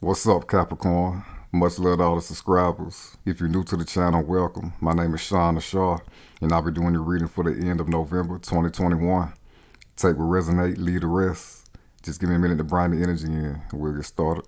What's up, Capricorn? Much love to all the subscribers. If you're new to the channel, welcome. My name is Sean the Shaw, and I'll be doing your reading for the end of November 2021. Take what resonate, leave the rest. Just give me a minute to bring the energy in, and we'll get started.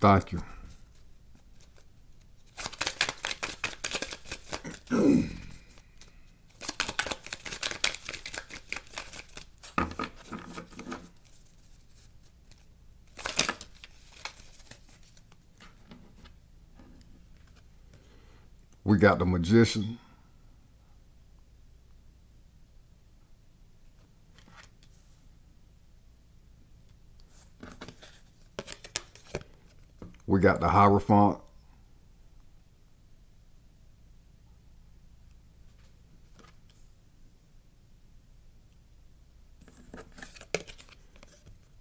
Thank you. We got the Magician. We got the Hierophant.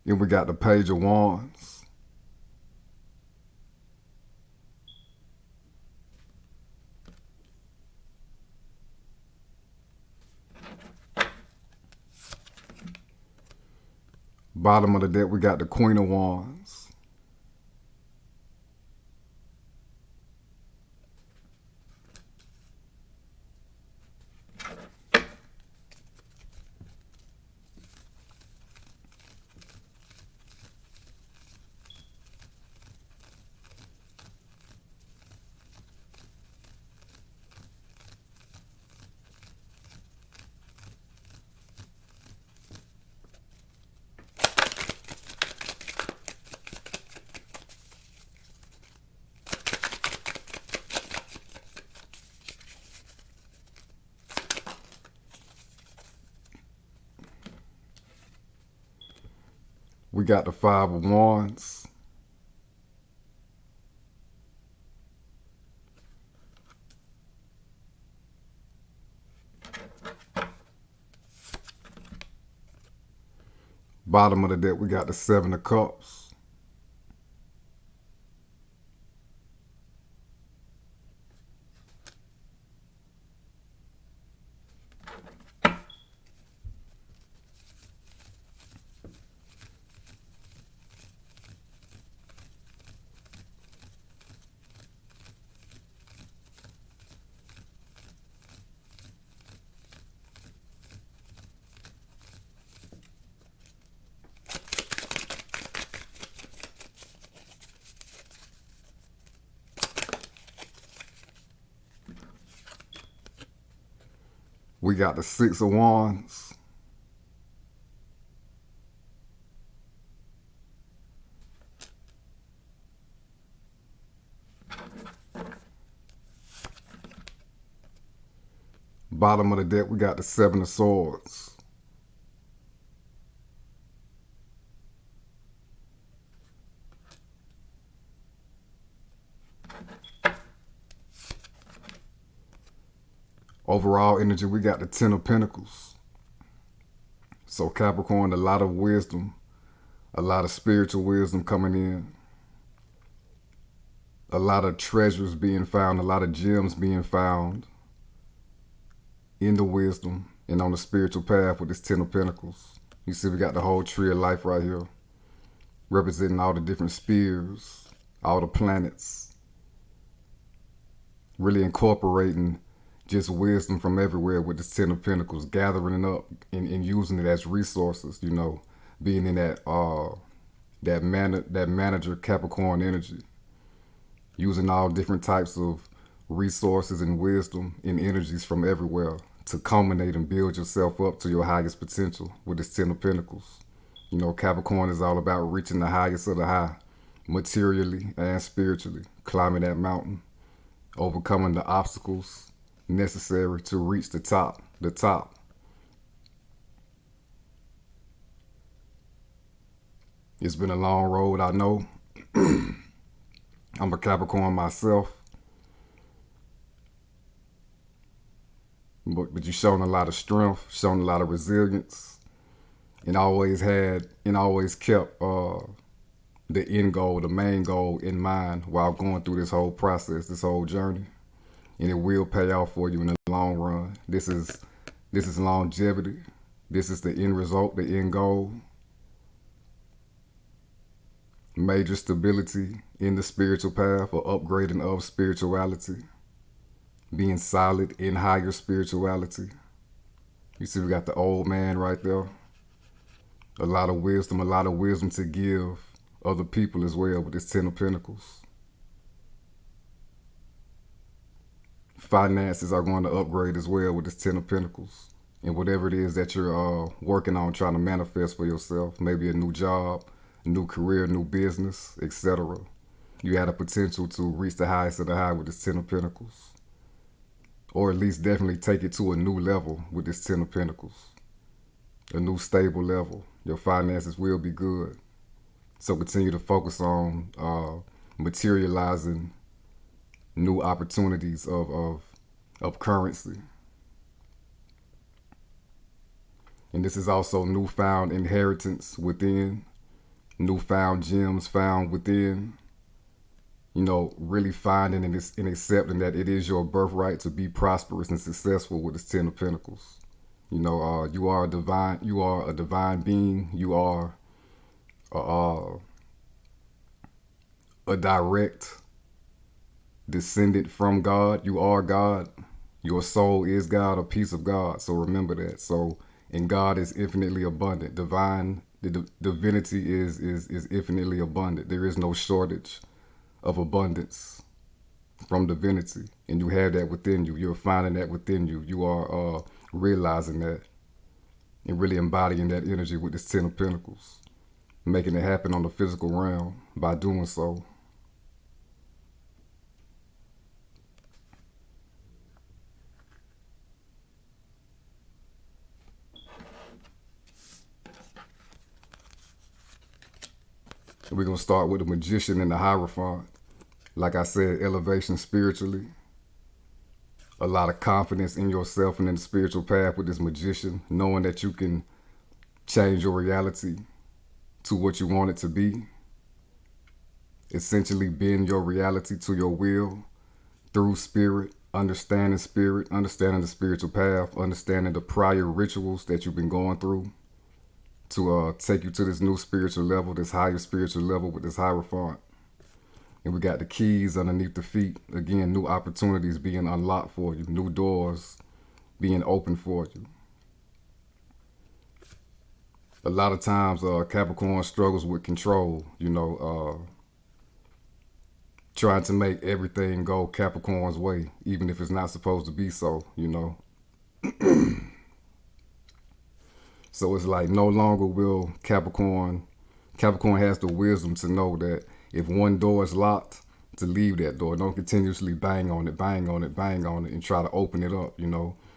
And we got the Page of Wands. Bottom of the deck, we got the Queen of Wands. We got the Five of Wands. Bottom of the deck, we got the Seven of Cups. We got the Six of Wands. Bottom of the deck, we got the Seven of Swords. Overall energy, we got the Ten of Pentacles. So Capricorn, a lot of wisdom, a lot of spiritual wisdom coming in. A lot of treasures being found, a lot of gems being found in the wisdom and on the spiritual path with this Ten of Pentacles. You see we got the whole tree of life right here, representing all the different spheres, all the planets. really incorporating just wisdom from everywhere with this Ten of Pentacles, gathering it up and using it as resources, being in that manager Capricorn energy, using all different types of resources and wisdom and energies from everywhere to culminate and build yourself up to your highest potential with this Ten of Pentacles. Capricorn is all about reaching the highest of the high, materially and spiritually, climbing that mountain, overcoming the obstacles necessary to reach the top. It's been a long road, I know. I'm a Capricorn myself. But you've shown a lot of strength, shown a lot of resilience, and always kept the end goal, the main goal in mind while going through this whole process, this whole journey. And it will pay off for you in the long run. This is longevity. This is the end result, the end goal. Major stability in the spiritual path or upgrading of spirituality. Being solid in higher spirituality. You see we got the old man right there. A lot of wisdom to give other people as well with this Ten of Pentacles. Finances are going to upgrade as well with this Ten of Pentacles. And whatever it is that you're working on, trying to manifest for yourself, maybe a new job, new career, new business, etc. You had a potential to reach the highest of the high with this Ten of Pentacles. Or at least definitely take it to a new level with this Ten of Pentacles. A new stable level. Your finances will be good. So continue to focus on materializing new opportunities of currency. And this is also newfound inheritance within, newfound gems found within. Really finding and accepting that it is your birthright to be prosperous and successful with this Ten of Pentacles. You are a divine being. You are a direct descendant from God. You are God. Your soul is God, a piece of God. So remember that. So, and God is infinitely abundant. The divinity is infinitely abundant. There is no shortage of abundance from divinity, and you have that within you. You're finding that within you. You are realizing that and really embodying that energy with this Ten of Pentacles, making it happen on the physical realm by doing so. We're going to start with the Magician and the Hierophant. Like I said, elevation spiritually. A lot of confidence in yourself and in the spiritual path with this Magician, knowing that you can change your reality to what you want it to be. Essentially bend your reality to your will through spirit, understanding the spiritual path, understanding the prior rituals that you've been going through to take you to this new spiritual level, this higher spiritual level with this Hierophant. And we got the keys underneath the feet. Again, new opportunities being unlocked for you, new doors being open for you. A lot of times Capricorn struggles with control, trying to make everything go Capricorn's way, even if it's not supposed to be so, So it's like no longer will Capricorn has the wisdom to know that if one door is locked, to leave that door. Don't continuously bang on it, and try to open it up,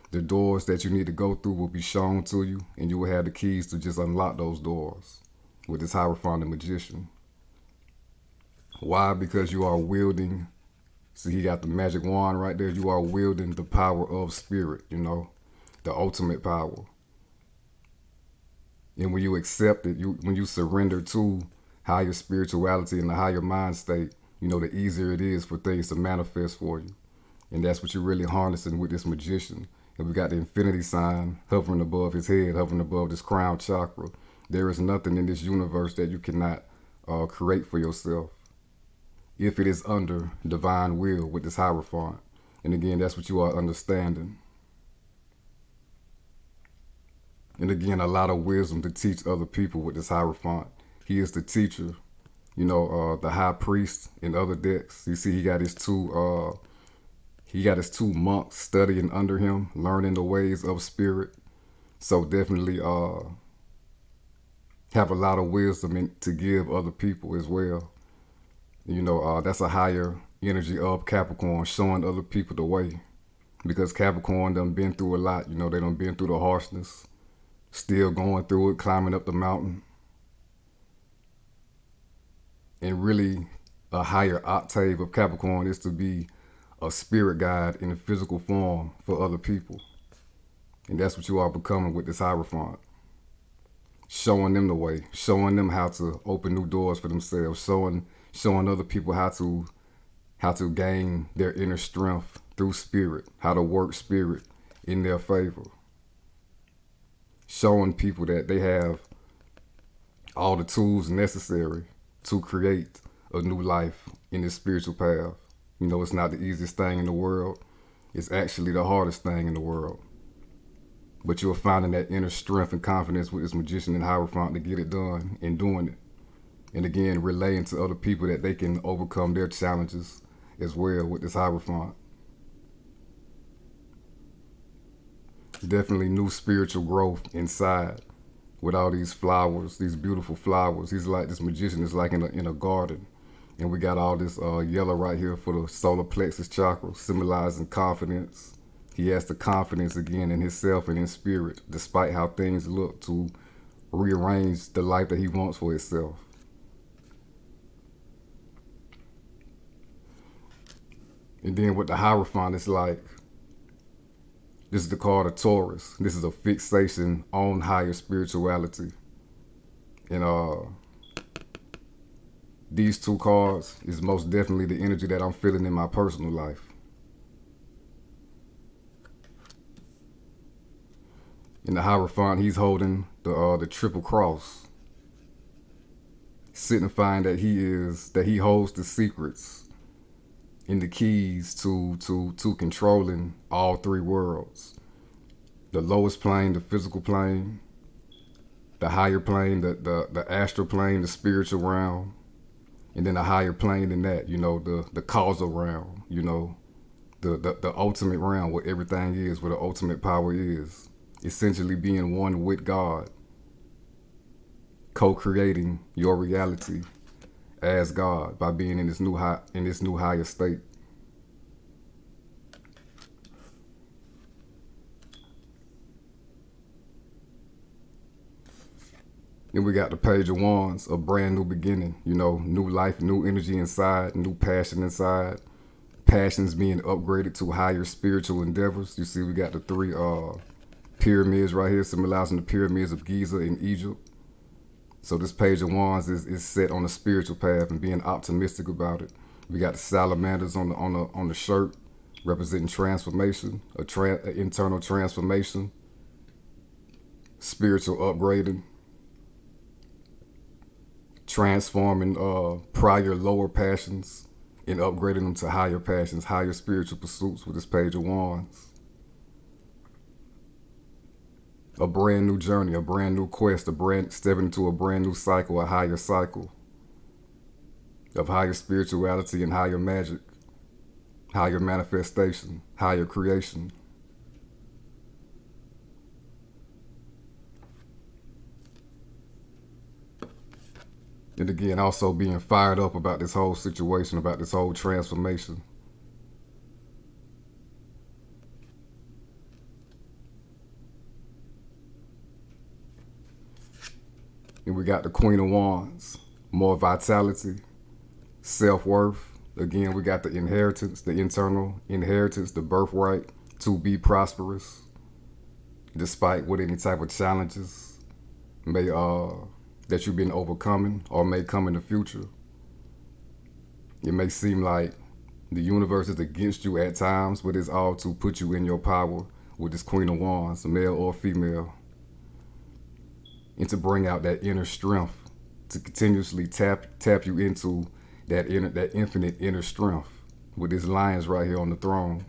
The doors that you need to go through will be shown to you, and you will have the keys to just unlock those doors with this Hierophant and Magician. Why? Because you are wielding, see, he got the magic wand right there. You are wielding the power of spirit, the ultimate power. And when you accept it, when you surrender to higher spirituality and the higher mind state, the easier it is for things to manifest for you. And that's what you're really harnessing with this Magician. And we got the infinity sign hovering above his head, hovering above this crown chakra. There is nothing in this universe that you cannot create for yourself if it is under divine will with this Hierophant. And again, that's what you are understanding. And again, a lot of wisdom to teach other people with this Hierophant. He is the teacher, the high priest in other decks. You see, he got his two monks studying under him, learning the ways of spirit. So definitely have a lot of wisdom to give other people as well. That's a higher energy of Capricorn, showing other people the way. Because Capricorn done been through a lot. They done been through the harshness, still going through it, climbing up the mountain. And really, a higher octave of Capricorn is to be a spirit guide in a physical form for other people. And that's what you are becoming with this Hierophant. Showing them the way, showing them how to open new doors for themselves, showing other people how to gain their inner strength through spirit, how to work spirit in their favor. Showing people that they have all the tools necessary to create a new life in this spiritual path. It's not the easiest thing in the world. It's actually the hardest thing in the world. But you're finding that inner strength and confidence with this magician and Hierophant to get it done and doing it. And again, relaying to other people that they can overcome their challenges as well with this Hierophant. Definitely new spiritual growth inside with all these flowers, these beautiful flowers. This magician is like in a garden. And we got all this yellow right here for the solar plexus chakra, symbolizing confidence. He has the confidence again in himself and in spirit, despite how things look, to rearrange the life that he wants for himself. And then with the Hierophant, it's like, this is the card of Taurus. This is a fixation on higher spirituality. And these two cards is most definitely the energy that I'm feeling in my personal life. In the Hierophant, he's holding the triple cross, signifying that he holds the secrets and the keys to controlling all three worlds. The lowest plane, the physical plane, the higher plane, the astral plane, the spiritual realm, and then a higher plane than that, the causal realm, the ultimate realm where everything is, where the ultimate power is. Essentially being one with God, co-creating your reality as God by being in this new higher state. Then we got the Page of Wands, a brand new beginning, new life, new energy inside, new passion inside. Passions being upgraded to higher spiritual endeavors. You see, we got the three pyramids right here, symbolizing the pyramids of Giza in Egypt. So this Page of Wands is set on a spiritual path and being optimistic about it. We got the salamanders on the shirt, representing transformation, an internal transformation, spiritual upgrading, transforming prior lower passions and upgrading them to higher passions, higher spiritual pursuits with this Page of Wands. A brand new journey, a brand new quest, stepping into a brand new cycle, a higher cycle of higher spirituality and higher magic, higher manifestation, higher creation. And again, also being fired up about this whole situation, about this whole transformation. And we got the Queen of Wands, more vitality, self-worth. Again, we got the inheritance, the internal inheritance, the birthright to be prosperous, despite what any type of challenges may that you've been overcoming or may come in the future. It may seem like the universe is against you at times, but it's all to put you in your power with this Queen of Wands, male or female, and to bring out that inner strength, to continuously tap you into that infinite inner strength with this lions right here on the throne.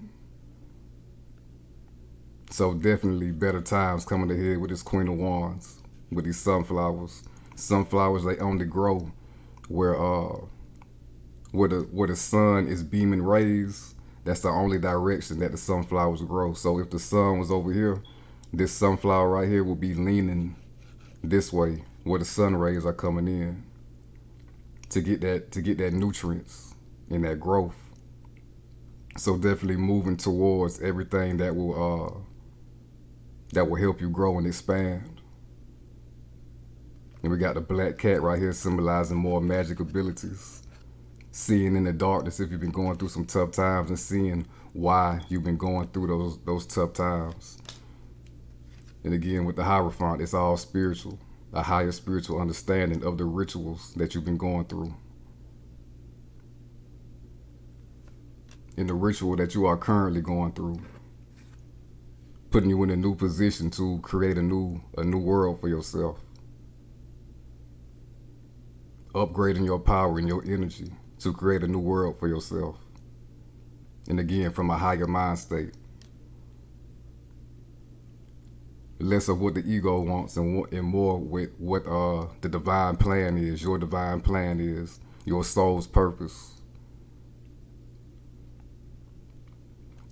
So definitely better times coming ahead with this Queen of Wands, with these sunflowers. Sunflowers, they only grow where where the sun is beaming rays. That's the only direction that the sunflowers grow. So if the sun was over here, this sunflower right here will be leaning this way where the sun rays are coming in to get that nutrients and that growth. So definitely moving towards everything that will help you grow and expand. And we got the black cat right here symbolizing more magic abilities. Seeing in the darkness if you've been going through some tough times and seeing why you've been going through those tough times. And again, with the Hierophant, it's all spiritual, a higher spiritual understanding of the rituals that you've been going through. In the ritual that you are currently going through, putting you in a new position to create a new world for yourself. Upgrading your power and your energy to create a new world for yourself. And again, from a higher mind state. Less of what the ego wants and more with what the divine plan is, your divine plan is, your soul's purpose.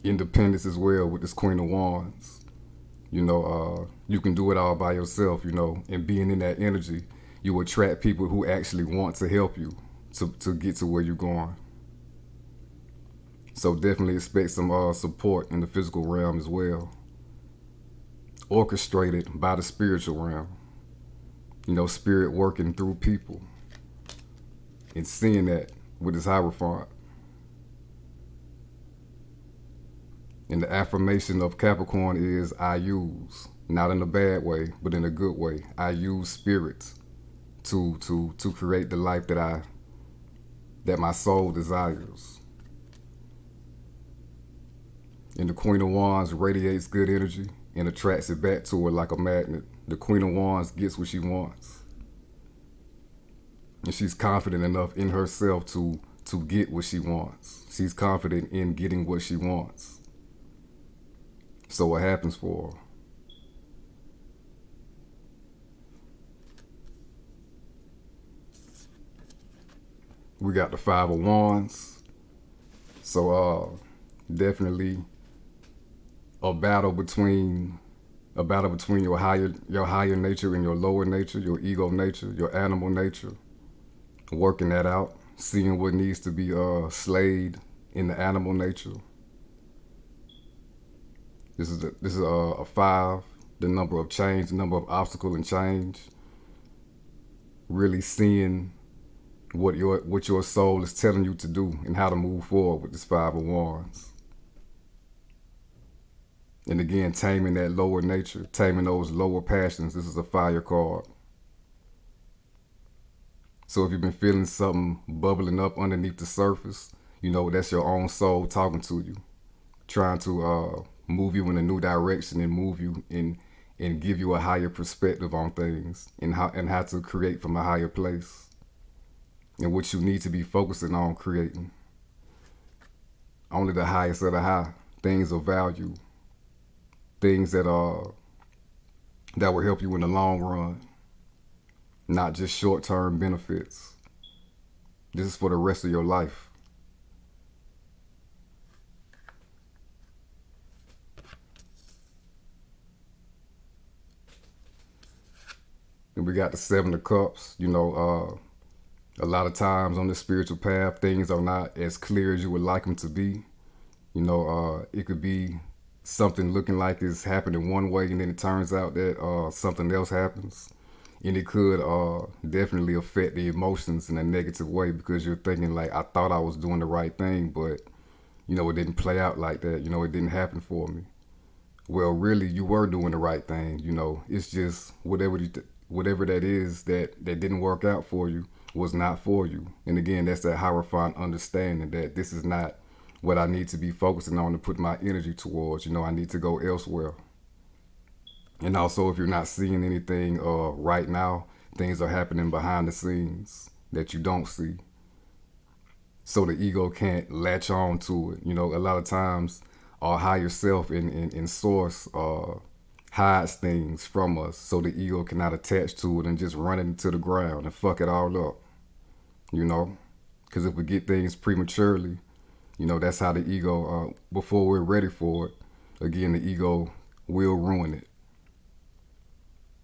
Independence as well with this Queen of Wands. You can do it all by yourself, and being in that energy, you attract people who actually want to help you to get to where you're going. So definitely expect some support in the physical realm as well. Orchestrated by the spiritual realm. Spirit working through people. And seeing that with this Hierophant. And the affirmation of Capricorn is I use, not in a bad way, but in a good way. I use spirit to create the life that my soul desires. And the Queen of Wands radiates good energy and attracts it back to her like a magnet. The Queen of Wands gets what she wants. And she's confident enough in herself to get what she wants. She's confident in getting what she wants. So what happens for her? We got the Five of Wands. So definitely a battle between your higher nature and your lower nature, your ego nature, your animal nature. Working that out, seeing what needs to be slayed in the animal nature. This is a 5, the number of change, the number of obstacle and change. Really seeing what your soul is telling you to do and how to move forward with this Five of Wands. And again, taming that lower nature, taming those lower passions. This is a fire card. So if you've been feeling something bubbling up underneath the surface, that's your own soul talking to you, trying to move you in a new direction and move you and give you a higher perspective on things and how to create from a higher place and what you need to be focusing on creating. Only the highest of the high, things of value, things that will help you in the long run, not just short-term benefits. This is for the rest of your life. And we got the Seven of Cups. A lot of times on the spiritual path, things are not as clear as you would like them to be. It could be something looking like it's happening one way, and then it turns out that something else happens. And it could definitely affect the emotions in a negative way because you're thinking like, I thought I was doing the right thing, but, it didn't play out like that. It didn't happen for me. Well, really, you were doing the right thing. It's just whatever that is that didn't work out for you was not for you. And again, that's that Hierophant understanding that this is not what I need to be focusing on to put my energy towards. I need to go elsewhere. And also, if you're not seeing anything right now, things are happening behind the scenes that you don't see. So the ego can't latch on to it. A lot of times, our higher self in source hides things from us so the ego cannot attach to it and just run it into the ground and fuck it all up, you know? Because if we get things prematurely, you know, that's how the ego, before we're ready for it, again, the ego will ruin it.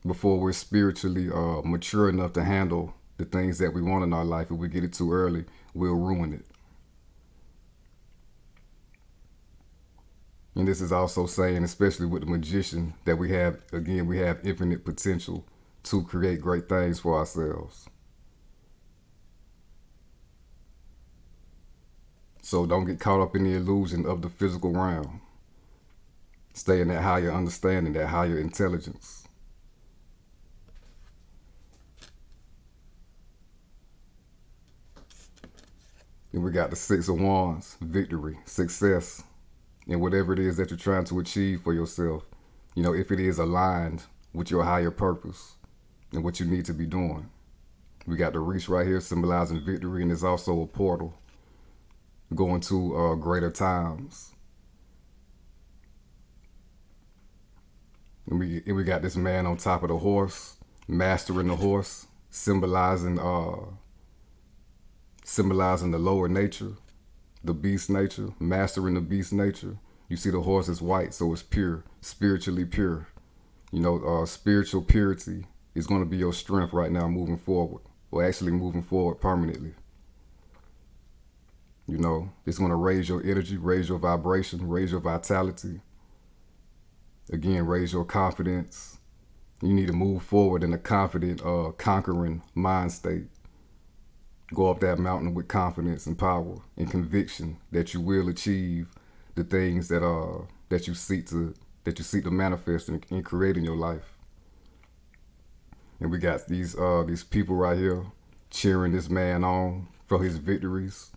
Before we're spiritually mature enough to handle the things that we want in our life, if we get it too early, we'll ruin it. And this is also saying, especially with the magician, that we have infinite potential to create great things for ourselves. So don't get caught up in the illusion of the physical realm. Stay in that higher understanding, that higher intelligence. And we got the Six of Wands, victory, success, and whatever it is that you're trying to achieve for yourself. You know, if it is aligned with your higher purpose and what you need to be doing. We got the reach right here symbolizing victory, and it's also a portal going to greater times. And we got this man on top of the horse, mastering the horse, symbolizing the lower nature, the beast nature, mastering the beast nature. You see the horse is white, so it's pure, spiritually pure. You know, spiritual purity is going to be your strength right now moving forward, or actually moving forward permanently. You know, it's going to raise your energy, raise your vibration, raise your vitality. Again, raise your confidence. You need to move forward in a confident, conquering mind state. Go up that mountain with confidence and power and conviction that you will achieve the things that you seek to manifest and create in your life. And we got these people right here cheering this man on for his victories.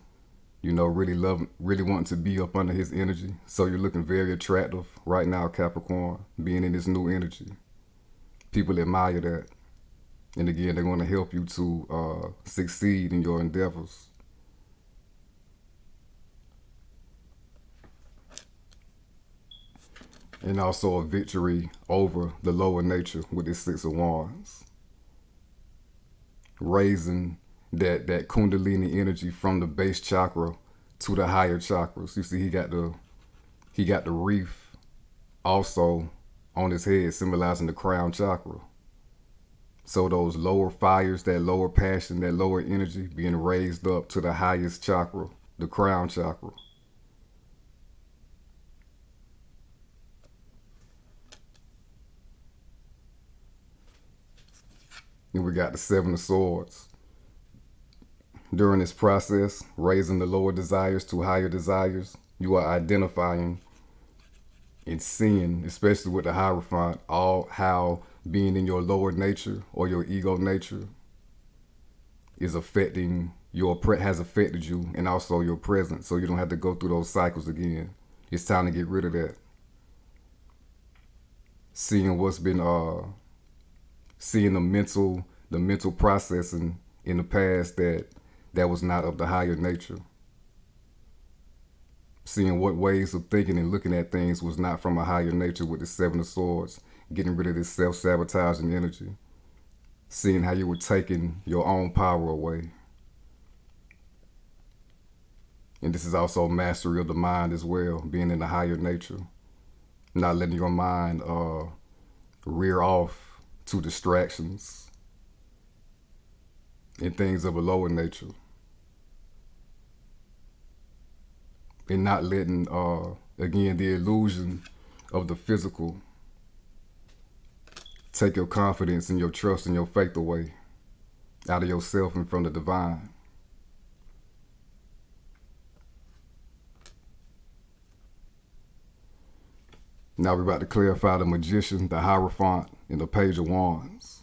You know, really wanting to be up under his energy. So you're looking very attractive right now, Capricorn, being in this new energy. People admire that. And again, they're going to help you to succeed in your endeavors. And also a victory over the lower nature with this Six of Wands. Raising that Kundalini energy from the base chakra to the higher chakras. You see, he got the wreath also on his head, symbolizing the crown chakra. So those lower fires, that lower passion, that lower energy being raised up to the highest chakra, the crown chakra. And we got the Seven of Swords. During this process, raising the lower desires to higher desires, you are identifying and seeing, especially with the Hierophant, all how being in your lower nature or your ego nature is affecting has affected you, and also your present, so you don't have to go through those cycles again. It's time to get rid of that. Seeing what's been seeing the mental processing in the past that was not of the higher nature. Seeing what ways of thinking and looking at things was not from a higher nature with the Seven of Swords, getting rid of this self-sabotaging energy. Seeing how you were taking your own power away. And this is also mastery of the mind as well, being in the higher nature. Not letting your mind rear off to distractions and things of a lower nature. And not letting, again, the illusion of the physical take your confidence and your trust and your faith away out of yourself and from the divine. Now we're about to clarify the Magician, the Hierophant, and the Page of Wands.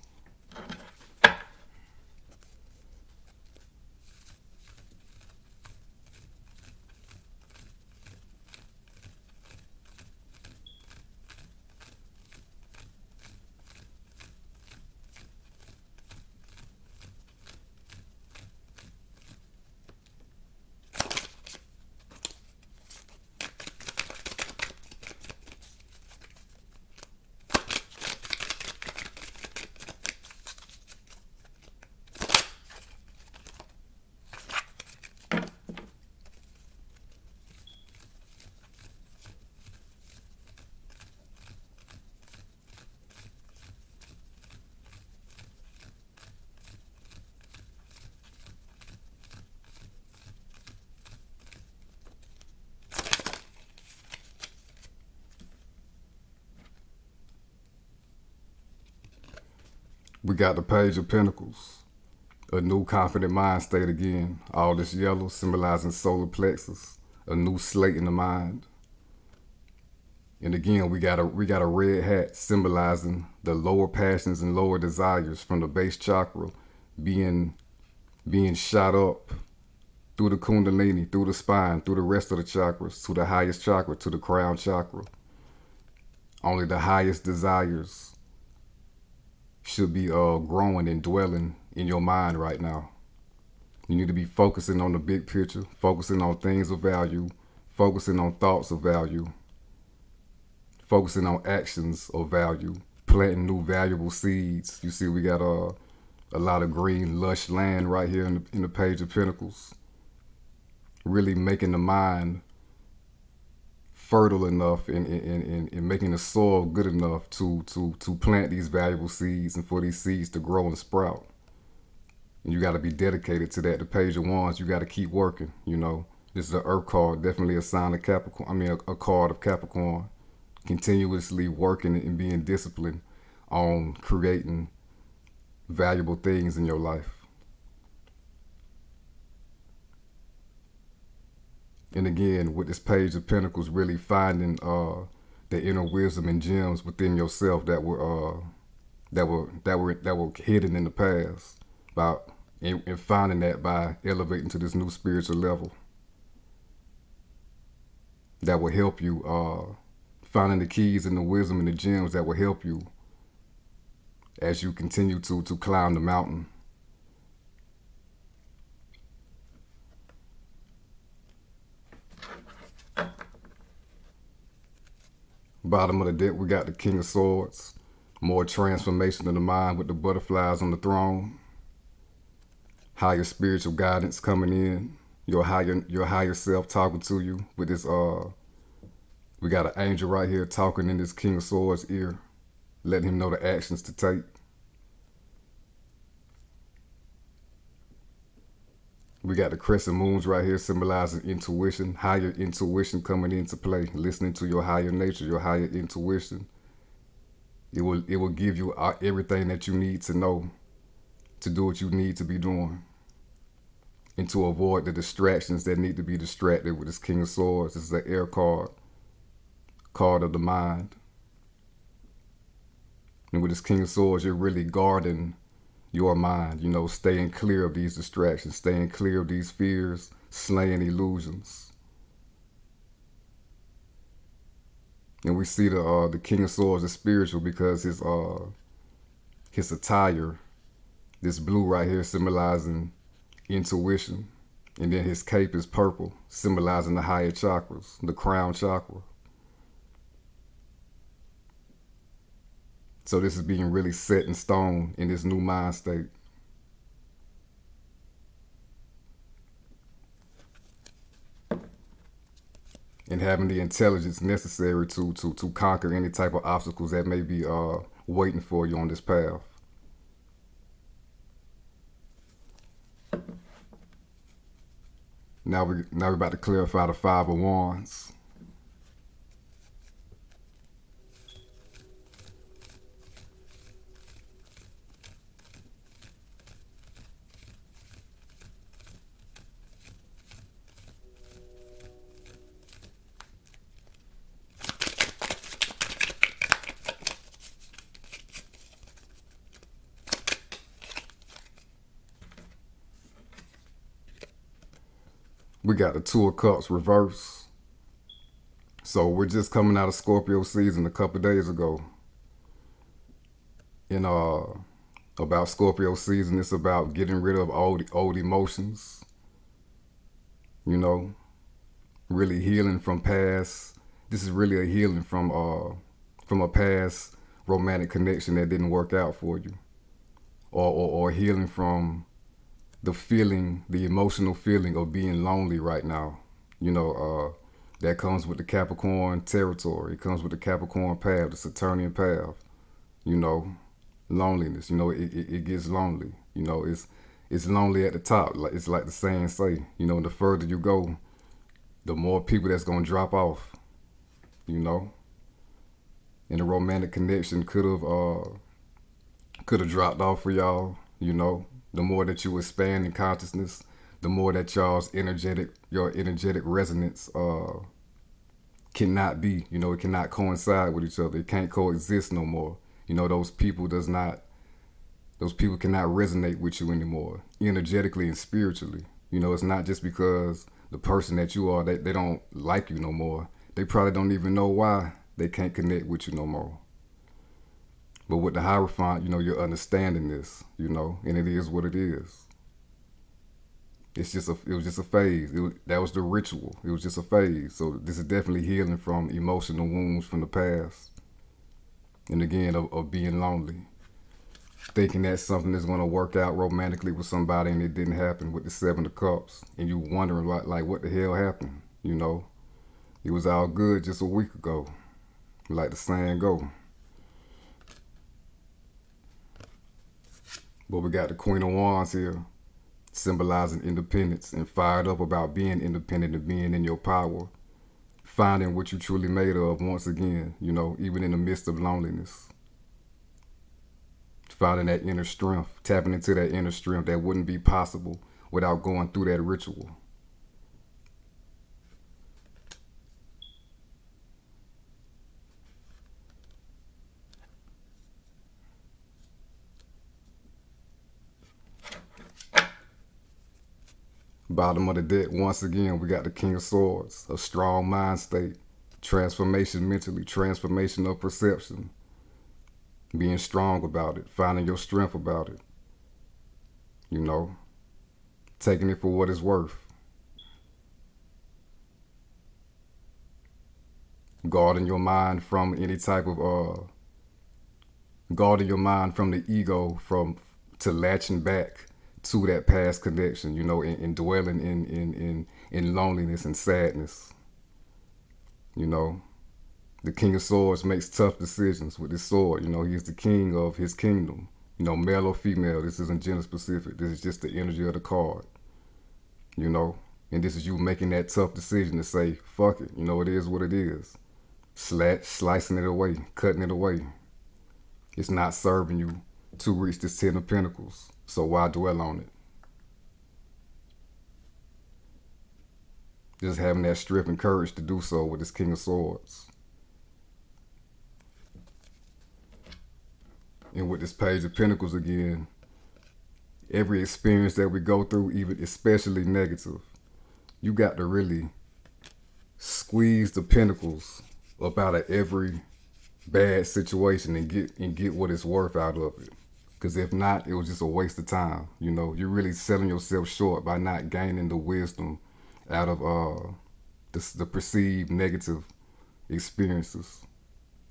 We got the Page of Pentacles, a new confident mind state again. All this yellow symbolizing solar plexus, a new slate in the mind. And again, we got a red hat symbolizing the lower passions and lower desires from the base chakra being shot up through the kundalini, through the spine, through the rest of the chakras, to the highest chakra, to the crown chakra. Only the highest desires should be growing and dwelling in your mind right now. You need to be focusing on the big picture, focusing on things of value, focusing on thoughts of value, focusing on actions of value, planting new valuable seeds. You see, we got a lot of green, lush land right here in the Page of Pentacles. Really making the mind fertile enough and making the soil good enough to plant these valuable seeds and for these seeds to grow and sprout. And you got to be dedicated to that. The Page of Wands, you got to keep working, you know. This is an Earth card, definitely a sign of Capricorn. I mean, a card of Capricorn. Continuously working and being disciplined on creating valuable things in your life. And again, with this Page of Pentacles, really finding the inner wisdom and gems within yourself that were hidden in the past, and finding that by elevating to this new spiritual level that will help you, finding the keys and the wisdom and the gems that will help you as you continue to climb the mountain. Bottom of the deck, we got the King of Swords. More transformation of the mind with the butterflies on the throne. Higher spiritual guidance coming in. Your higher self talking to you with this. We got an angel right here talking in this King of Swords ear, letting him know the actions to take. We got the crescent moons right here symbolizing intuition, higher intuition coming into play, listening to your higher nature, your higher intuition. It will give you everything that you need to know to do what you need to be doing and to avoid the distractions that need to be distracted with this King of Swords. This is an air card of the mind. And with this King of Swords, you're really guarding your mind, you know, staying clear of these distractions, staying clear of these fears, slaying illusions. And we see the King of Swords is spiritual because his attire, this blue right here symbolizing intuition, and then his cape is purple, symbolizing the higher chakras, the crown chakra. So this is being really set in stone in this new mind state. And having the intelligence necessary to conquer any type of obstacles that may be waiting for you on this path. Now we're about to clarify the Five of Wands. We got the Two of Cups reverse. So we're just coming out of Scorpio season a couple days ago. And about Scorpio season, it's about getting rid of old emotions. You know, really healing from past. This is really a healing from a past romantic connection that didn't work out for you, or healing from the emotional feeling of being lonely right now. You know, that comes with the Capricorn territory. It comes with the Capricorn path, the Saturnian path. You know, loneliness. You know, it gets lonely. You know, it's lonely at the top. Like it's like the saying say. You know, the further you go, the more people that's gonna drop off. You know, and the romantic connection could could have dropped off for y'all. The more that you expand in consciousness, the more that your energetic resonance cannot be. It cannot coincide with each other. It can't coexist no more. Those people cannot resonate with you anymore, energetically and spiritually. It's not just because the person that you are, they don't like you no more. They probably don't even know why they can't connect with you no more. But with the Hierophant, you're understanding this, and it is what it is. It was just a phase. That was the ritual. It was just a phase. So this is definitely healing from emotional wounds from the past. And again, of being lonely. Thinking that something is going to work out romantically with somebody and it didn't happen with the Seven of Cups. And you wondering like what the hell happened, It was all good just a week ago. Like the saying go. But we got the Queen of Wands here, symbolizing independence and fired up about being independent and being in your power. Finding what you're truly made of once again, even in the midst of loneliness. Finding that inner strength, tapping into that inner strength that wouldn't be possible without going through that ritual. Bottom of the deck, once again, we got the King of Swords, a strong mind state, transformation mentally, transformation of perception, being strong about it, finding your strength about it, taking it for what it's worth. Guarding your mind from any type of, guarding your mind from the ego, to latching back to that past connection, and dwelling in loneliness and sadness. The King of Swords makes tough decisions with his sword. He's the king of his kingdom. Male or female, this isn't gender specific. This is just the energy of the card. And this is you making that tough decision to say, fuck it, it is what it is. Slicing it away, cutting it away. It's not serving you to reach this Ten of Pentacles. So why dwell on it? Just having that strength and courage to do so with this King of Swords. And with this Page of Pentacles again, every experience that we go through, even especially negative, you got to really squeeze the pentacles up out of every bad situation and get what it's worth out of it. Because if not, it was just a waste of time. You're really selling yourself short by not gaining the wisdom out of the perceived negative experiences.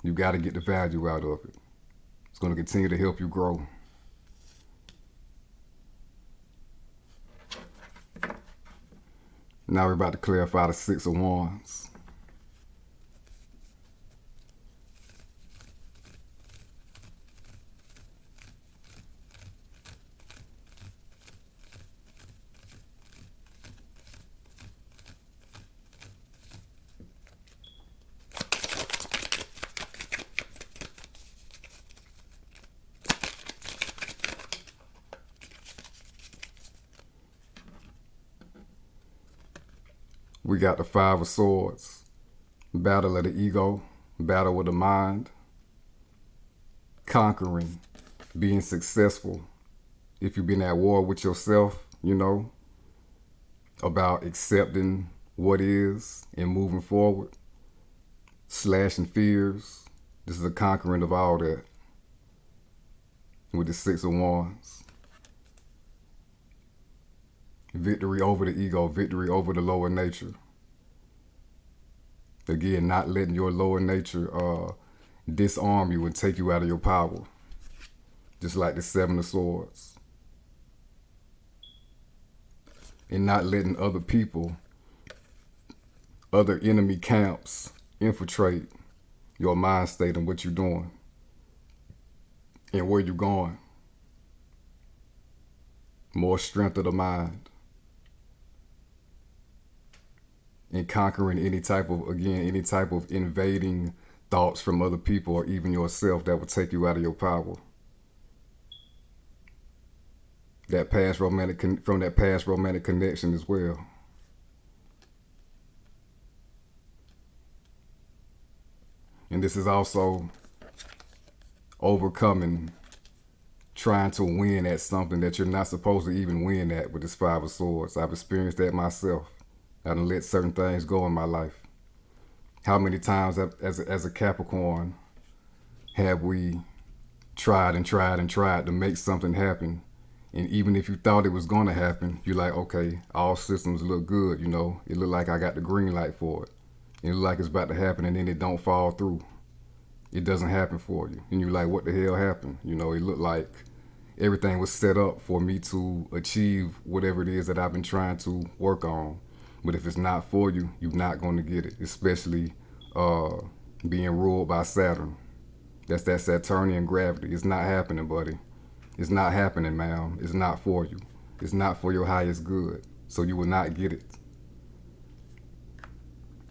You got to get the value out of it. It's going to continue to help you grow. Now we're about to clarify the Six of Wands. We got the Five of Swords, battle of the ego, battle with the mind, conquering, being successful. If you've been at war with yourself, about accepting what is and moving forward, slashing fears. This is a conquering of all that with the Six of Wands. Victory over the ego, victory over the lower nature. Again, not letting your lower nature disarm you and take you out of your power. Just like the Seven of Swords. And not letting other people, other enemy camps infiltrate your mind state and what you're doing and where you're going. More strength of the mind. And conquering any type of invading thoughts from other people or even yourself that would take you out of your power. from that past romantic connection as well. And this is also overcoming trying to win at something that you're not supposed to even win at with this Five of Swords. I've experienced that myself. I done let certain things go in my life. How many times as a Capricorn have we tried and tried and tried to make something happen? And even if you thought it was going to happen, you're like, okay, all systems look good, you know. It look like I got the green light for it. It look like it's about to happen, and then it don't fall through. It doesn't happen for you. And you're like, what the hell happened? You know, it looked like everything was set up for me to achieve whatever it is that I've been trying to work on. But if it's not for you, you're not going to get it, especially being ruled by Saturn. That's that Saturnian gravity. It's not happening, buddy. It's not happening, ma'am. It's not for you. It's not for your highest good. So you will not get it.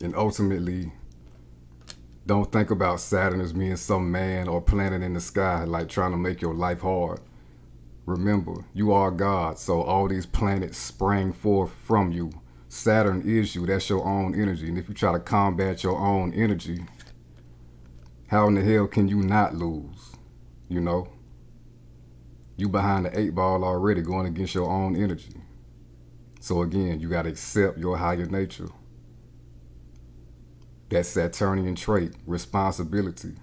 And ultimately, don't think about Saturn as being some man or planet in the sky, like trying to make your life hard. Remember, you are God, so all these planets sprang forth from you. Saturn is you. That's your own energy. And if you try to combat your own energy, how in the hell can you not lose? You know? You behind the 8 ball already going against your own energy. So again, you got to accept your higher nature. That Saturnian trait, responsibility.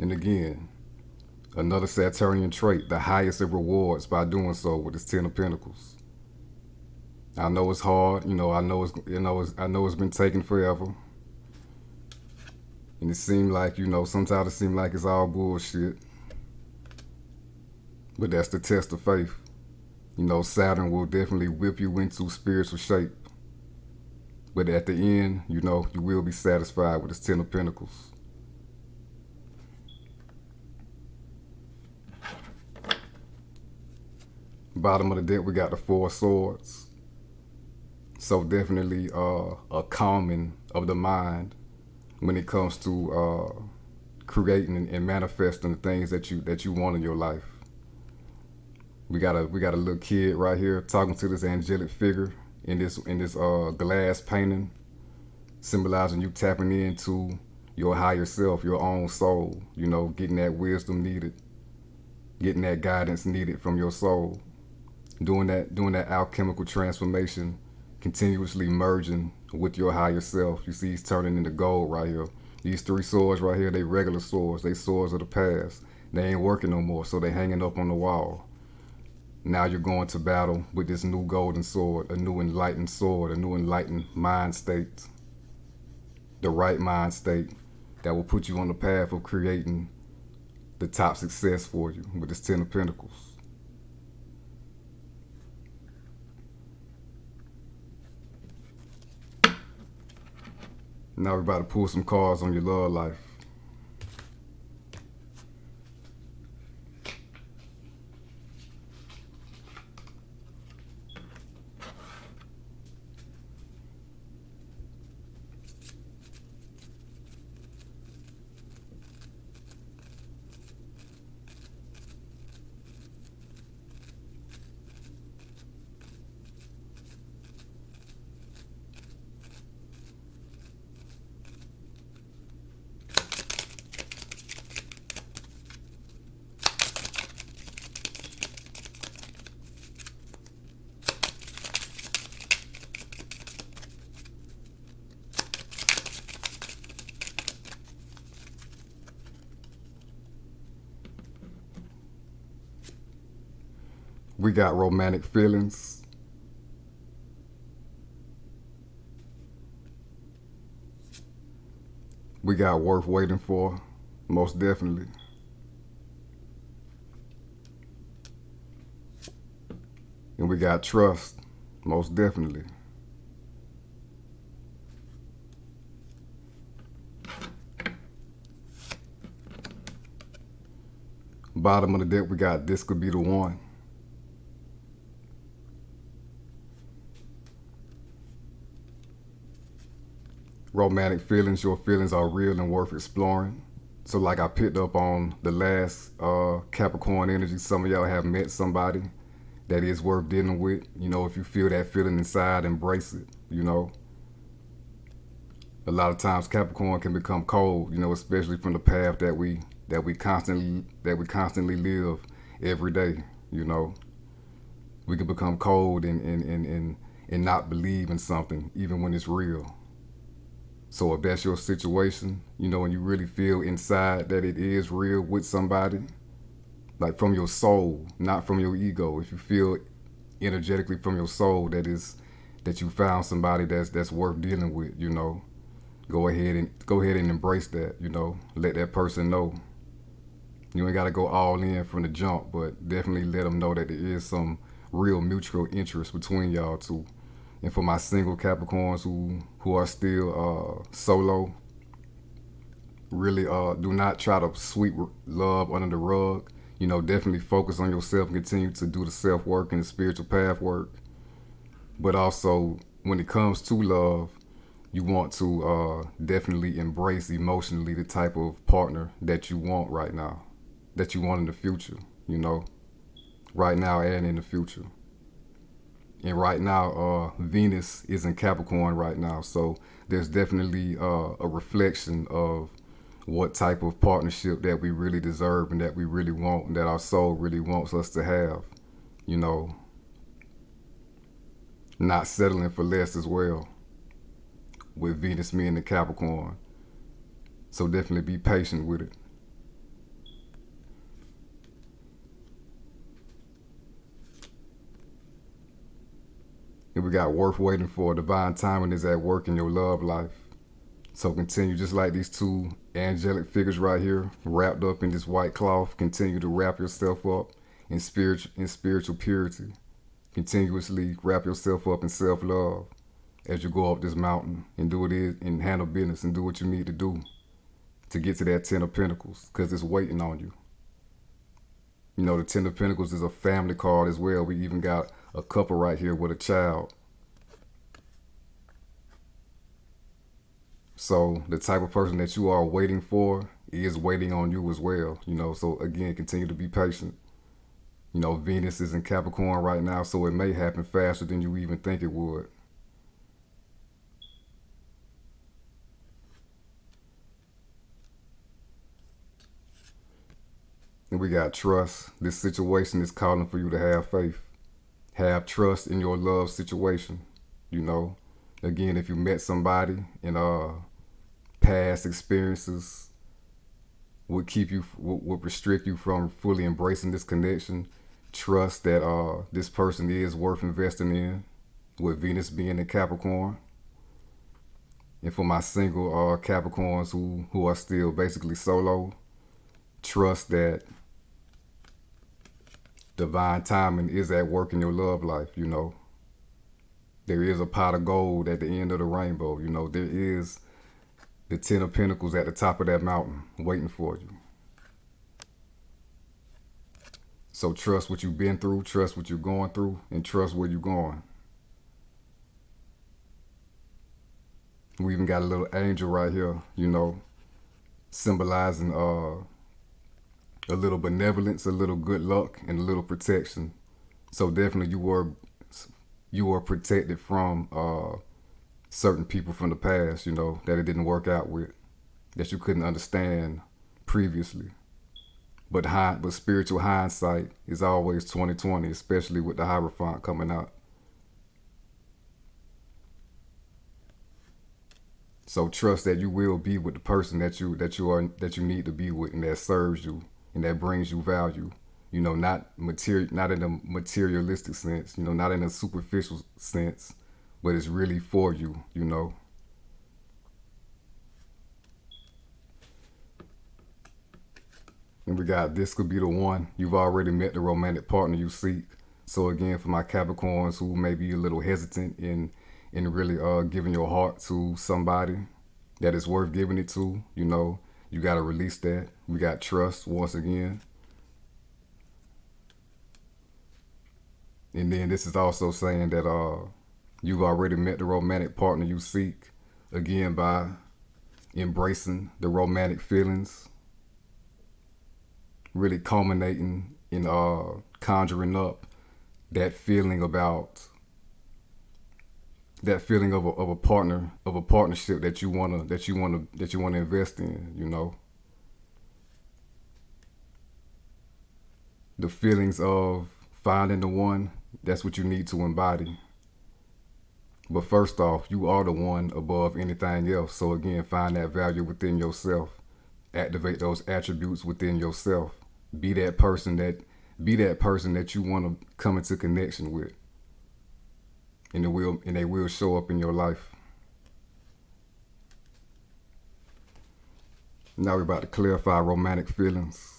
And again, another Saturnian trait, the highest of rewards by doing so with this 10 of Pentacles. I know it's hard, you know, I know it's been taking forever. And it seemed like, you know, sometimes it seems like it's all bullshit. But that's the test of faith. You know, Saturn will definitely whip you into spiritual shape. But at the end, you know, you will be satisfied with this 10 of Pentacles. Bottom of the deck, we got the 4 of Swords. So definitely a calming of the mind when it comes to creating and manifesting the things that you want in your life. We got a little kid right here talking to this angelic figure in this glass painting, symbolizing you tapping into your higher self, your own soul. You know, getting that wisdom needed, getting that guidance needed from your soul, doing that alchemical transformation, continuously merging with your higher self. You see, he's turning into gold right here. These 3 swords right here, they regular swords. They swords of the past. They ain't working no more, so they hanging up on the wall. Now you're going to battle with this new golden sword, a new enlightened sword, a new enlightened mind state. The right mind state that will put you on the path of creating the top success for you with this 10 of Pentacles. Now we're about to pull some cards on your love life. We got romantic feelings. We got worth waiting for, most definitely. And we got trust, most definitely. Bottom of the deck, we got this could be the one. Romantic feelings, your feelings are real and worth exploring. So like I picked up on the last Capricorn energy, some of y'all have met somebody that is worth dealing with. You know, if you feel that feeling inside, embrace it. You know, a lot of times Capricorn can become cold. You know, especially from the path that we constantly live every day. You know, we can become cold and not believe in something even when it's real. So if that's your situation, you know, and you really feel inside that it is real with somebody, like from your soul, not from your ego. If you feel energetically from your soul that you found somebody that's worth dealing with, you know, go ahead and embrace that, you know. Let that person know. You ain't gotta go all in from the jump, but definitely let them know that there is some real mutual interest between y'all two. And for my single Capricorns who are still solo, really do not try to sweep love under the rug. You know, definitely focus on yourself and continue to do the self work and the spiritual path work. But also, when it comes to love, you want to definitely embrace emotionally the type of partner that you want right now, that you want in the future, you know, right now and in the future. And right now, Venus is in Capricorn right now. So there's definitely a reflection of what type of partnership that we really deserve and that we really want and that our soul really wants us to have. You know, not settling for less as well with Venus being the Capricorn. So definitely be patient with it. And we got worth waiting for. Divine timing is at work in your love life. So continue just like these two angelic figures right here, wrapped up in this white cloth. Continue to wrap yourself up in spiritual purity. Continuously wrap yourself up in self-love as you go up this mountain and do it and handle business and do what you need to do to get to that Ten of Pentacles, because it's waiting on you. You know, the Ten of Pentacles is a family card as well. We even got a couple right here with a child. So the type of person that you are waiting for is waiting on you as well. You know, so again, continue to be patient. You know, Venus is in Capricorn right now, so it may happen faster than you even think it would. And we got trust. This situation is calling for you to have faith. Have trust in your love situation. You know, again, if you met somebody and past experiences would restrict you from fully embracing this connection, trust that this person is worth investing in, with Venus being in Capricorn. And for my single Capricorns who are still basically solo, trust that divine timing is at work in your love life. You know, there is a pot of gold at the end of the rainbow. You know, there is the Ten of Pentacles at the top of that mountain waiting for you. So trust what you've been through, trust what you're going through, and trust where you're going. We even got a little angel right here, you know, symbolizing a little benevolence, a little good luck, and a little protection. So definitely you were protected from certain people from the past, you know, that it didn't work out with, that you couldn't understand previously. But spiritual hindsight is always 2020, especially with the Hierophant coming out. So trust that you will be with the person that you need to be with and that serves you and that brings you value. You know, not in a materialistic sense, you know, not in a superficial sense, but it's really for you, you know. And we got, this could be the one. You've already met the romantic partner you seek. So again, for my Capricorns who may be a little hesitant in really giving your heart to somebody that is worth giving it to, you know, you got to release that. We got trust once again. And then this is also saying that you've already met the romantic partner you seek, again, by embracing the romantic feelings, really culminating in conjuring up that feeling about that feeling of a partner, of a partnership that you wanna invest in, you know. The feelings of finding the one, that's what you need to embody. But first off, you are the one above anything else. So again, find that value within yourself. Activate those attributes within yourself. Be that person that you want to come into connection with. And they will show up in your life. Now we're about to clarify romantic feelings.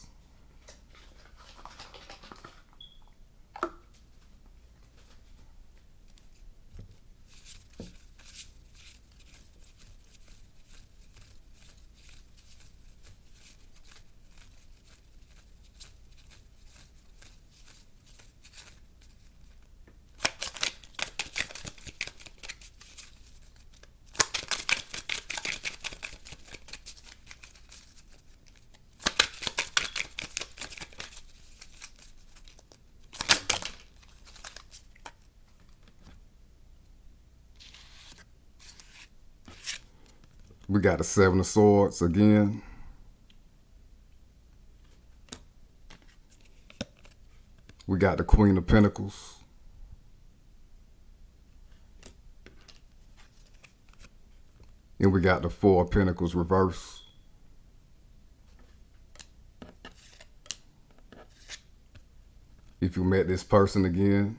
We got the Seven of Swords again. We got the Queen of Pentacles. And we got the Four of Pentacles reverse. If you met this person again,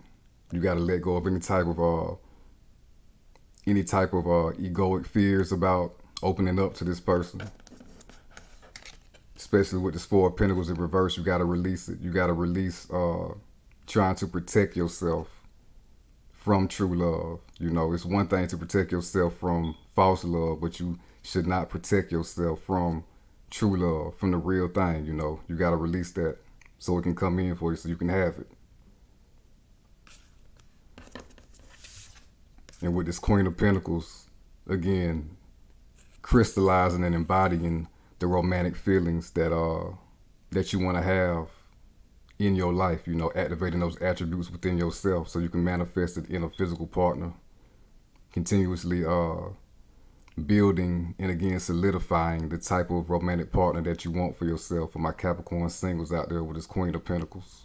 you got to let go of any type of egoic fears about opening up to this person. Especially with this Four of Pentacles in reverse, you got to release it. You got to release trying to protect yourself from true love. You know, it's one thing to protect yourself from false love, but you should not protect yourself from true love, from the real thing, you know. You got to release that so it can come in for you, so you can have it. And with this Queen of Pentacles, again, crystallizing and embodying the romantic feelings that you want to have in your life, you know, activating those attributes within yourself so you can manifest it in a physical partner, continuously building and again solidifying the type of romantic partner that you want for yourself. For my Capricorn singles out there with this Queen of Pentacles.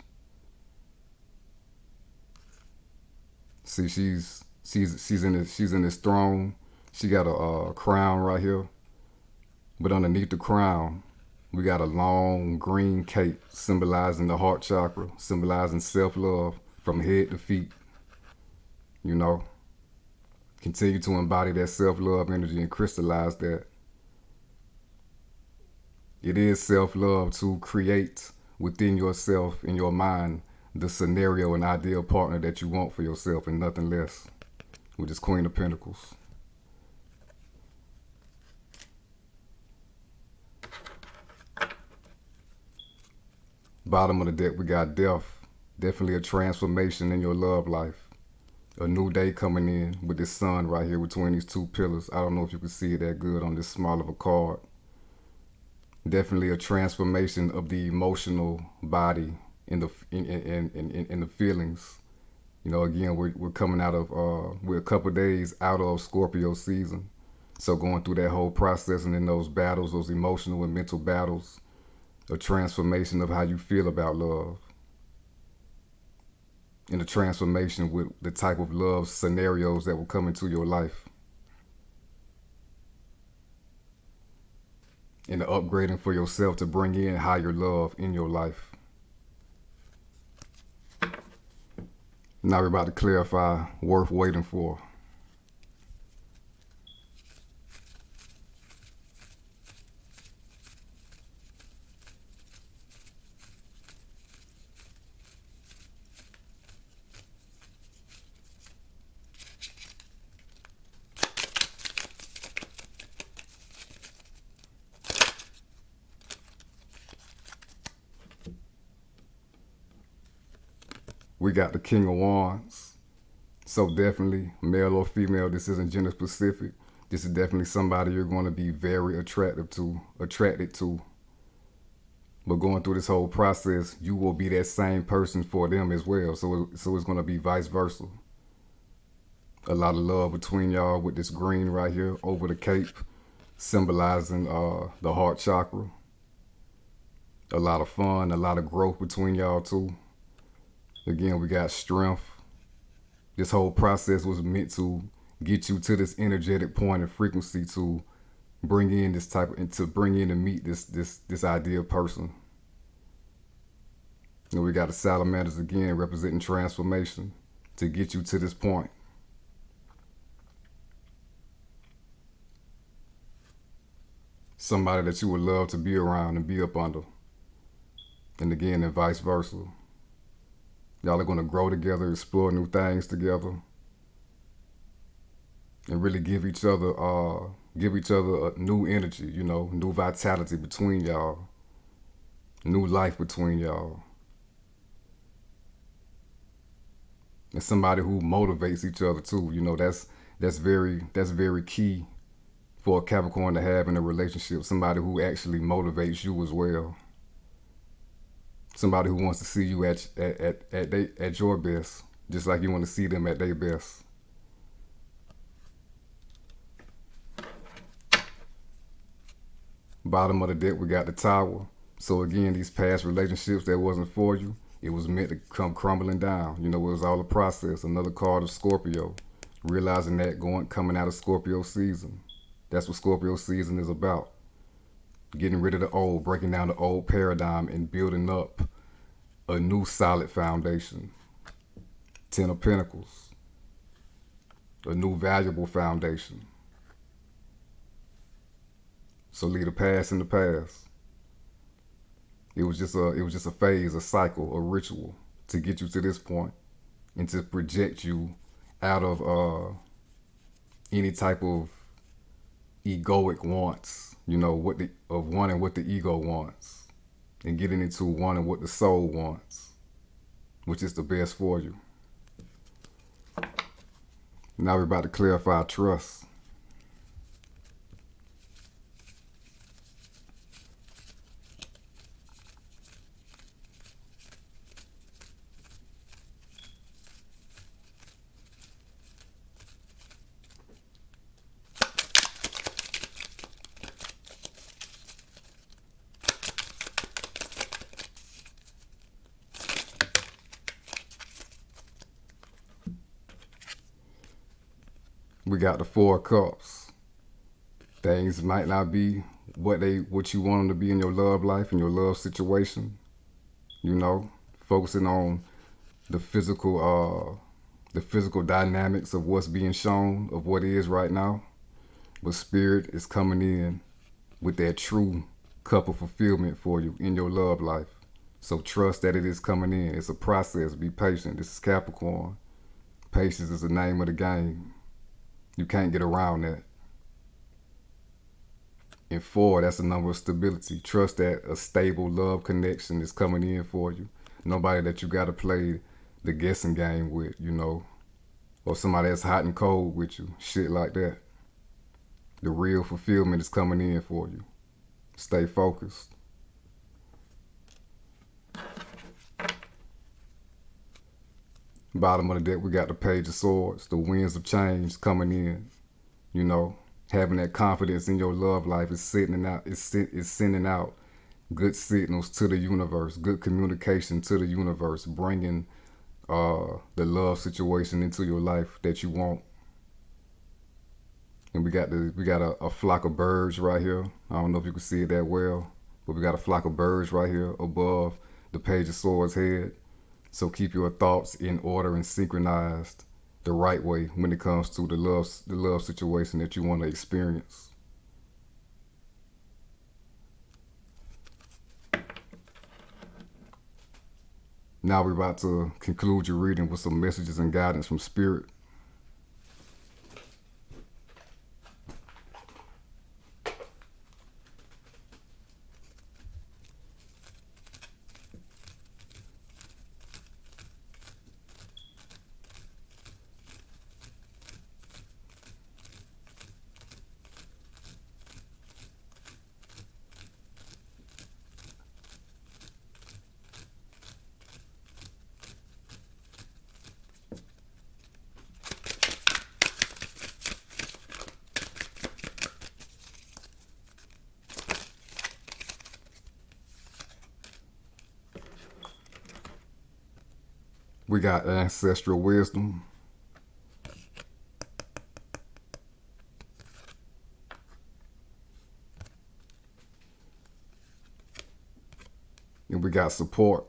See, she's in this throne. She got a crown right here, but underneath the crown, we got a long green cape symbolizing the heart chakra, symbolizing self-love from head to feet. You know, continue to embody that self-love energy and crystallize that. It is self-love to create within yourself, in your mind, the scenario and ideal partner that you want for yourself and nothing less, with this Queen of Pentacles. Bottom of the deck, we got Death. Definitely a transformation in your love life. A new day coming in with this sun right here between these two pillars. I don't know if you can see it that good on this small of a card. Definitely a transformation of the emotional body in the feelings. You know, again, we're coming out of, we're a couple days out of Scorpio season. So going through that whole process and in those battles, those emotional and mental battles, a transformation of how you feel about love. And a transformation with the type of love scenarios that will come into your life. And the upgrading for yourself to bring in higher love in your life. Now we're about to clarify worth waiting for. We got the King of Wands. So definitely, male or female, this isn't gender specific. This is definitely somebody you're going to be very attracted to. But going through this whole process, you will be that same person for them as well. So it's going to be vice versa. A lot of love between y'all with this green right here over the cape, symbolizing the heart chakra. A lot of fun, a lot of growth between y'all too. Again, we got strength. This whole process was meant to get you to this energetic point of frequency to bring in this type of, to bring in and meet this ideal person. And we got the salamanders again representing transformation to get you to this point. Somebody that you would love to be around and be up under. And again, and vice versa. Y'all are going to grow together, explore new things together, and really give each other a new energy, you know, new vitality between y'all, new life between y'all. And somebody who motivates each other too, you know, that's very key for a Capricorn to have in a relationship. Somebody who actually motivates you as well. Somebody who wants to see you at your best, just like you want to see them at their best. Bottom of the deck, we got the Tower. So again, these past relationships that wasn't for you, it was meant to come crumbling down. You know, it was all a process. Another card of Scorpio. Realizing that coming out of Scorpio season. That's what Scorpio season is about. Getting rid of the old, breaking down the old paradigm and building up a new solid foundation. 10 of Pentacles. A new valuable foundation. So leave the past in the past. It was just a phase, a cycle, a ritual to get you to this point and to project you out of any type of egoic wants, you know, wanting what the ego wants and getting into wanting what the soul wants, which is the best for you. Now we're about to clarify trust. We got the Four of Cups. Things might not be what you want them to be in your love life, in your love situation. You know, focusing on the physical dynamics of what's being shown, of what is right now. But Spirit is coming in with that true cup of fulfillment for you in your love life. So trust that it is coming in. It's a process. Be patient. This is Capricorn. Patience is the name of the game. You can't get around that. And 4, that's the number of stability. Trust that a stable love connection is coming in for you. Nobody that you got to play the guessing game with, you know. Or somebody that's hot and cold with you. Shit like that. The real fulfillment is coming in for you. Stay focused. Bottom of the deck, we got the Page of Swords, the winds of change coming in. You know, having that confidence in your love life is sending out good signals to the universe, good communication to the universe, bringing the love situation into your life that you want. And we got a flock of birds right here. I don't know if you can see it that well, but we got a flock of birds right here above the Page of Swords head. So keep your thoughts in order and synchronized the right way when it comes to the love situation that you want to experience. Now we're about to conclude your reading with some messages and guidance from Spirit. We got ancestral wisdom. And we got support.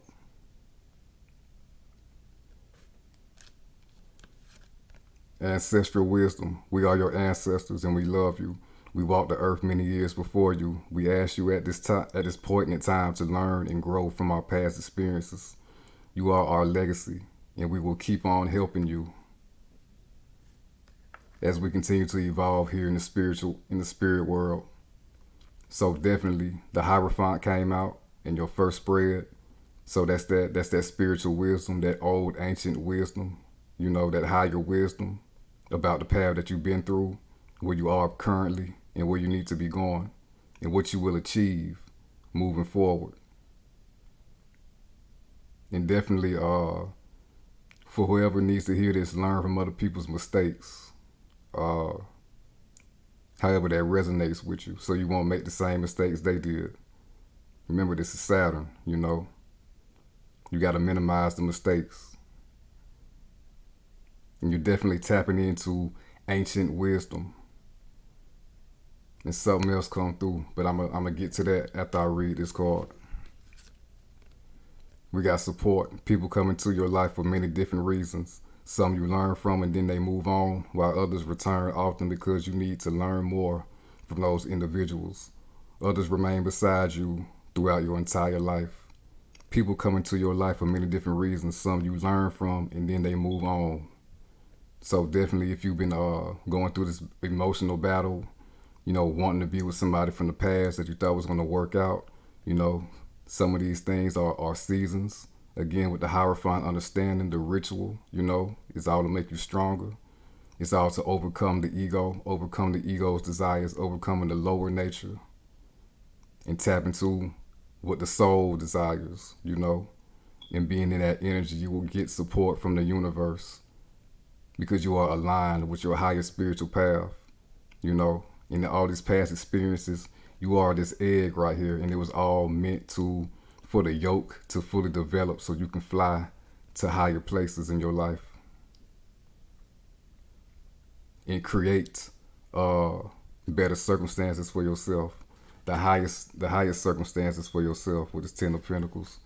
Ancestral wisdom. We are your ancestors and we love you. We walked the earth many years before you. We ask you at this point in time to learn and grow from our past experiences. You are our legacy, and we will keep on helping you as we continue to evolve here in the spirit world. So definitely, the Hierophant came out in your first spread. So that's that spiritual wisdom, that old ancient wisdom, that higher wisdom about the path that you've been through, where you are currently, and where you need to be going, and what you will achieve moving forward. And definitely, for whoever needs to hear this, learn from other people's mistakes. However that resonates with you, so you won't make the same mistakes they did. Remember, this is Saturn, You got to minimize the mistakes. And you're definitely tapping into ancient wisdom. And something else come through, but I'm gonna get to that after I read this card. We got support. People come into your life for many different reasons. Some you learn from and then they move on, while others return often because you need to learn more from those individuals. Others remain beside you throughout your entire life. People come into your life for many different reasons. Some you learn from and then they move on. So definitely, if you've been going through this emotional battle, wanting to be with somebody from the past that you thought was going to work out, some of these things are seasons. Again, with the Hierophant understanding, the ritual, it's all to make you stronger. It's all to overcome the ego, overcome the ego's desires, overcoming the lower nature, and tap into what the soul desires, and being in that energy, you will get support from the universe because you are aligned with your higher spiritual path, in all these past experiences. You are this egg right here, and it was all meant for the yolk to fully develop so you can fly to higher places in your life and create better circumstances for yourself, the highest circumstances for yourself with this Ten of Pentacles.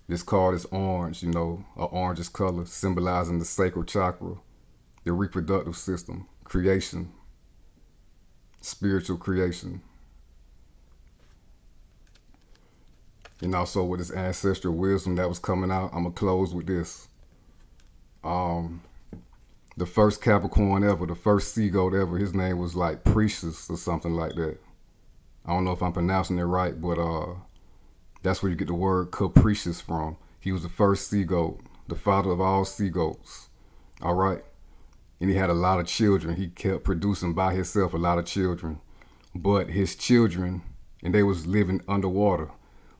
This card is orange, an orangish color, symbolizing the sacral chakra, the reproductive system, creation, spiritual creation. And also with this ancestral wisdom that was coming out, I'm going to close with this. The first Capricorn ever, the first Seagoat ever, his name was like Precious or something like that. I don't know if I'm pronouncing it right, but that's where you get the word capricious from. He was the first Seagoat, the father of all Seagoats. All right. And he had a lot of children. He kept producing by himself a lot of children. But his children, and they was living underwater,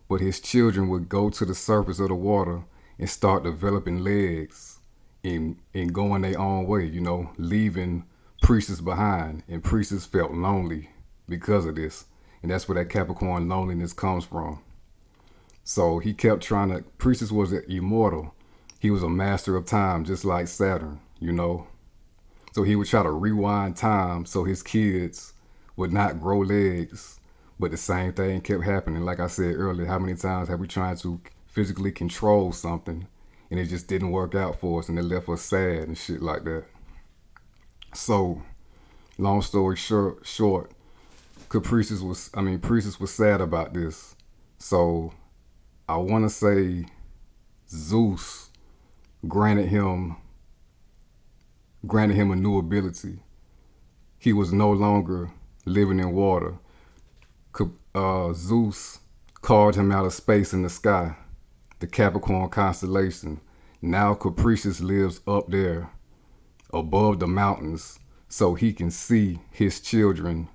but his children would go to the surface of the water and start developing legs and going their own way, leaving Precious behind. And Precious felt lonely because of this. And that's where that Capricorn loneliness comes from. So he kept trying to, Precious was immortal. He was a master of time, just like Saturn, So he would try to rewind time so his kids would not grow legs. But the same thing kept happening. Like I said earlier, how many times have we tried to physically control something and it just didn't work out for us and it left us sad and shit like that? So, long story short, Precious was sad about this. So I want to say Zeus granted him a new ability. He was no longer living in water. Zeus called him out of space in the sky, the Capricorn constellation. Now Capricious lives up there above the mountains so he can see his children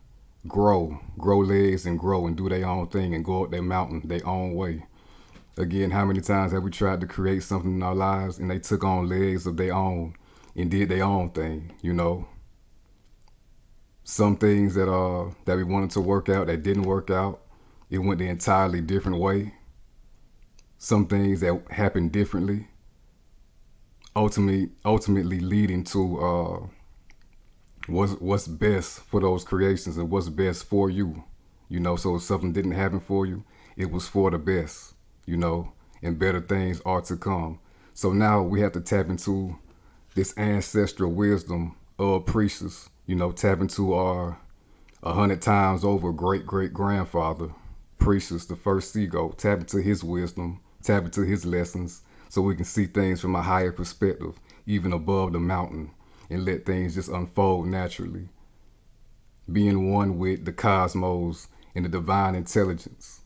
grow legs and grow and do their own thing and go up their mountain their own way. Again, how many times have we tried to create something in our lives and they took on legs of their own and did their own thing, Some things that we wanted to work out that didn't work out, it went the entirely different way. Some things that happened differently, ultimately leading to what's best for those creations and what's best for you. So if something didn't happen for you, it was for the best, and better things are to come. So now we have to tap into this ancestral wisdom of priests, tap into our 100 times over great great grandfather, Precious, the first Seagoat, tap into his wisdom, tap into his lessons, so we can see things from a higher perspective, even above the mountain, and let things just unfold naturally. Being one with the cosmos and the divine intelligence,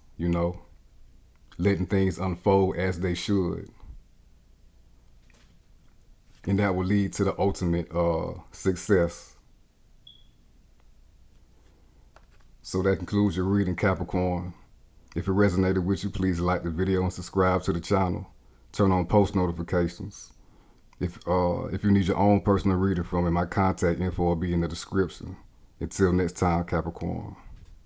letting things unfold as they should. And that will lead to the ultimate success. So that concludes your reading, Capricorn. If it resonated with you, please like the video and subscribe to the channel. Turn on post notifications. If you need your own personal reading from me, my contact info will be in the description. Until next time, Capricorn.